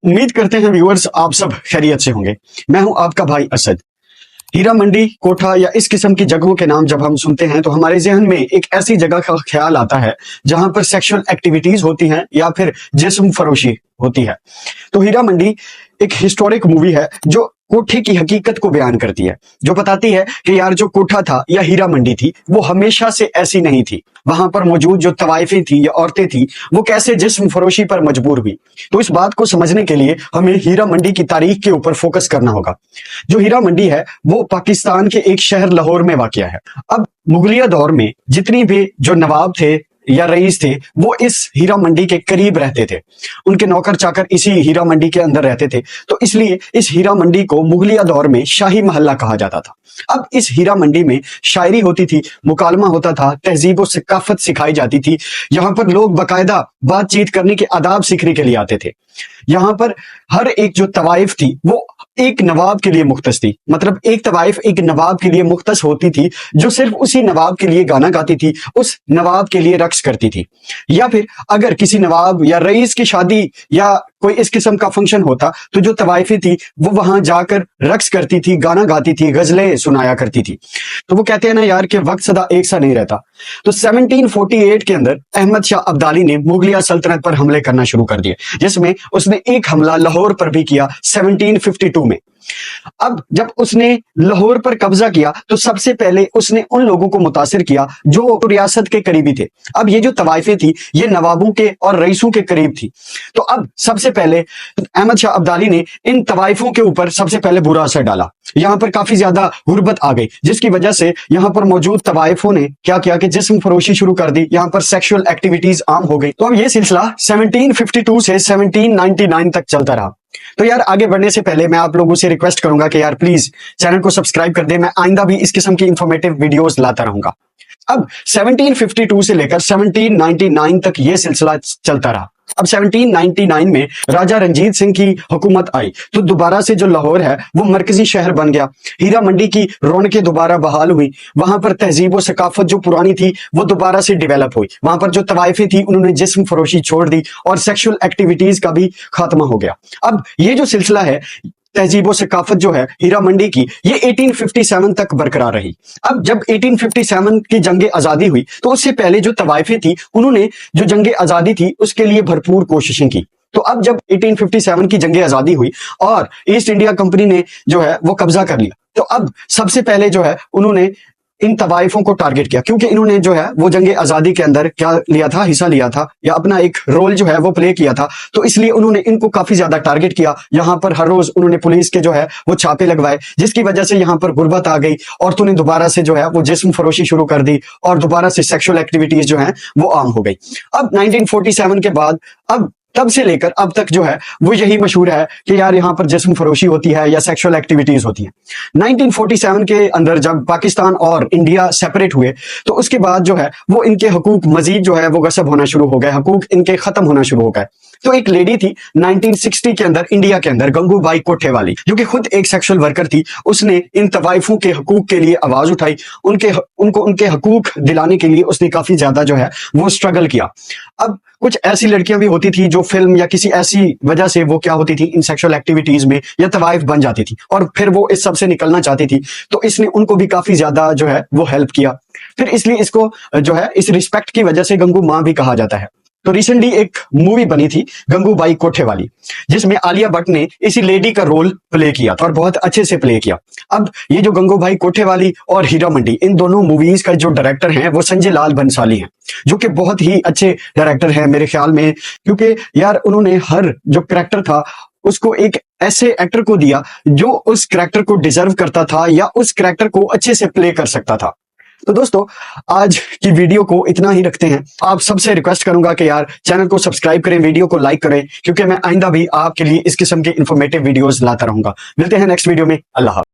उम्मीद करते हैं व्यूअर्स आप सब खैरियत से होंगे। मैं हूं आपका भाई असद। हीरा मंडी, कोठा या इस किस्म की जगहों के नाम जब हम सुनते हैं तो हमारे जहन में एक ऐसी जगह का ख्याल आता है जहां पर सेक्सुअल एक्टिविटीज होती हैं या फिर जिस्म फरोशी होती है। तो हीरा मंडी एक हिस्टोरिक मूवी है जो कोठे की हकीकत को बयान करती है, जो बताती है कि यार जो कोठा था या हीरा मंडी थी वो हमेशा से ऐसी नहीं थी। वहां पर मौजूद जो तवाइफें थी या औरतें थी वो कैसे जिस्म फरोशी पर मजबूर हुई। तो इस बात को समझने के लिए हमें हीरा मंडी की तारीख के ऊपर फोकस करना होगा। जो हीरा मंडी है वो पाकिस्तान के एक शहर लाहौर में वाक़या है। अब मुगलिया दौर में जितनी भी जो नवाब थे या रईस थे वो इस हीरा मंडी के करीब रहते थे, उनके नौकर चाकर इसी हीरा मंडी के अंदर रहते थे। तो इसलिए इस हीरा मंडी को मुगलिया दौर में शाही महल्ला कहा जाता था। अब इस हीरा मंडी में शायरी होती थी, मुकालमा होता था, तहजीब और सकाफत सिखाई जाती थी। यहाँ पर लोग बाकायदा बातचीत करने के आदाब सीखने के लिए आते थे। यहाँ पर हर एक जो तवाइफ थी वो एक नवाब के लिए मुख्तस थी, मतलब एक तवाइफ एक नवाब के लिए मुख्तस होती थी जो सिर्फ उसी नवाब के लिए गाना गाती थी, उस नवाब के लिए रक्स करती थी। या फिर अगर किसी नवाब या रईस की शादी या कोई इस किस्म का फंक्शन होता तो जो तवाइफें थी वो वहां जाकर रक्स करती थी, गाना गाती थी, गजलें सुनाया करती थी। तो वो कहते हैं ना यार कि वक्त सदा एक सा नहीं रहता। तो 1748 के अंदर अहमद शाह अब्दाली ने मुगलिया सल्तनत पर हमले करना शुरू कर दिए, जिसमें उसने एक हमला लाहौर पर भी किया 1752 में। अब जब उसने लाहौर पर कब्जा किया तो सबसे पहले उसने उन लोगों को मुतासिर किया जो रियासत के करीबी थे। अब ये जो तवाइफें थी ये नवाबों के और रईसों के करीब थी। तो अब सबसे पहले अहमद शाह अब्दाली ने इन तवाइफों के ऊपर सबसे पहले बुरा असर डाला। यहाँ पर काफी ज्यादा गुर्बत आ गई, जिसकी वजह से यहाँ पर मौजूद तवाइफों ने क्या किया कि जिस्म फरोशी शुरू कर दी। यहाँ पर सेक्सुअल एक्टिविटीज आम हो गई। तो अब ये सिलसिला 1752 से 1799 तक चलता रहा। तो यार आगे बढ़ने से पहले मैं आप लोगों से रिक्वेस्ट करूंगा कि यार प्लीज चैनल को सब्सक्राइब कर दे। मैं आइंदा भी इस किस्म की इंफॉर्मेटिव वीडियोस लाता रहूंगा। अब 1752 से लेकर 1799 तक ये सिलसिला चलता रहा। अब 1799 में राजा रंजीत सिंह की हुकूमत आई तो दोबारा से जो लाहौर है वो मरकजी शहर बन गया। हीरा मंडी की रौनकें दोबारा बहाल हुई। वहां पर तहजीब और सकाफत जो पुरानी थी वो दोबारा से डेवलप हुई। वहां पर जो तवाइफें थी उन्होंने जिस्म फरोशी छोड़ दी और सेक्सुअल एक्टिविटीज का भी खात्मा हो गया। अब ये जो सिलसिला है तहजीब और सकाफत जो है हीरा मंडी की, ये 1857 तक बरकरार रही। अब जब 1857 की जंग आजादी हुई तो उससे पहले जो तवाइफें थी उन्होंने जो जंग आजादी थी उसके लिए भरपूर कोशिशें की। तो अब जब 1857 की जंग आजादी हुई और ईस्ट इंडिया कंपनी ने जो है वो कब्जा कर लिया, तो अब सबसे पहले जो है उन्होंने इन तवाइफों को टारगेट किया, क्योंकि इन्होंने जो है वो जंग आजादी के अंदर क्या लिया था, हिस्सा लिया था या अपना एक रोल जो है वो प्ले किया था। तो इसलिए उन्होंने इनको काफी ज्यादा टारगेट किया। यहाँ पर हर रोज उन्होंने पुलिस के जो है वो छापे लगवाए, जिसकी वजह से यहाँ पर गुर्बत आ गई। औरतों ने दोबारा से जो है वो जिस्म फरोशी शुरू कर दी और दोबारा से सेक्सुअल एक्टिविटीज जो है वो आम हो गई। अब 1947 के बाद अब तब से लेकर अब तक जो है वो यही मशहूर है कि यार यहाँ पर जिस्म फरोशी होती है या सेक्सुअल एक्टिविटीज होती है। 1947 के अंदर जब पाकिस्तान और इंडिया सेपरेट हुए तो उसके बाद जो है वो इनके हकूक मजीद जो है वो गसब होना शुरू हो गए, हकूक इनके खत्म होना शुरू हो गए। तो एक लेडी थी 1960 के अंदर इंडिया के अंदर, गंगूबाई कोठेवाली, जो कि खुद एक सेक्सुअल वर्कर थी। उसने इन तवाइफों के हकूक के लिए आवाज उठाई, उनके हकूक दिलाने के लिए उसने काफी ज्यादा जो है वो स्ट्रगल किया। अब कुछ ऐसी लड़कियां भी होती थी जो फिल्म या किसी ऐसी वजह से वो क्या होती थी इन सेक्सुअल एक्टिविटीज में या तवाइफ बन जाती थी और फिर वो इस सब से निकलना चाहती थी। तो इसने उनको भी काफी ज्यादा जो है वो हेल्प किया। फिर इसलिए इसको जो है इस रिस्पेक्ट की वजह से गंगू मां भी कहा जाता है। तो रिसेंटली एक मूवी बनी थी गंगूबाई कोठेवाली, जिसमें आलिया भट्ट ने इसी लेडी का रोल प्ले किया था और बहुत अच्छे से प्ले किया। अब ये जो गंगूबाई कोठेवाली और हीरा मंडी, इन दोनों मूवीज का जो डायरेक्टर हैं वो संजय लाल बंसाली हैं, जो कि बहुत ही अच्छे डायरेक्टर हैं मेरे ख्याल में, क्योंकि यार उन्होंने हर जो कैरेक्टर था उसको एक ऐसे एक्टर को दिया जो उस कैरेक्टर को डिजर्व करता था या उस कैरेक्टर को अच्छे से प्ले कर सकता था। तो दोस्तों आज की वीडियो को इतना ही रखते हैं। आप सबसे रिक्वेस्ट करूंगा कि यार चैनल को सब्सक्राइब करें, वीडियो को लाइक करें, क्योंकि मैं आइंदा भी आपके लिए इस किस्म के इंफॉर्मेटिव वीडियोस लाता रहूंगा। मिलते हैं नेक्स्ट वीडियो में। अल्लाह हाफ़िज़।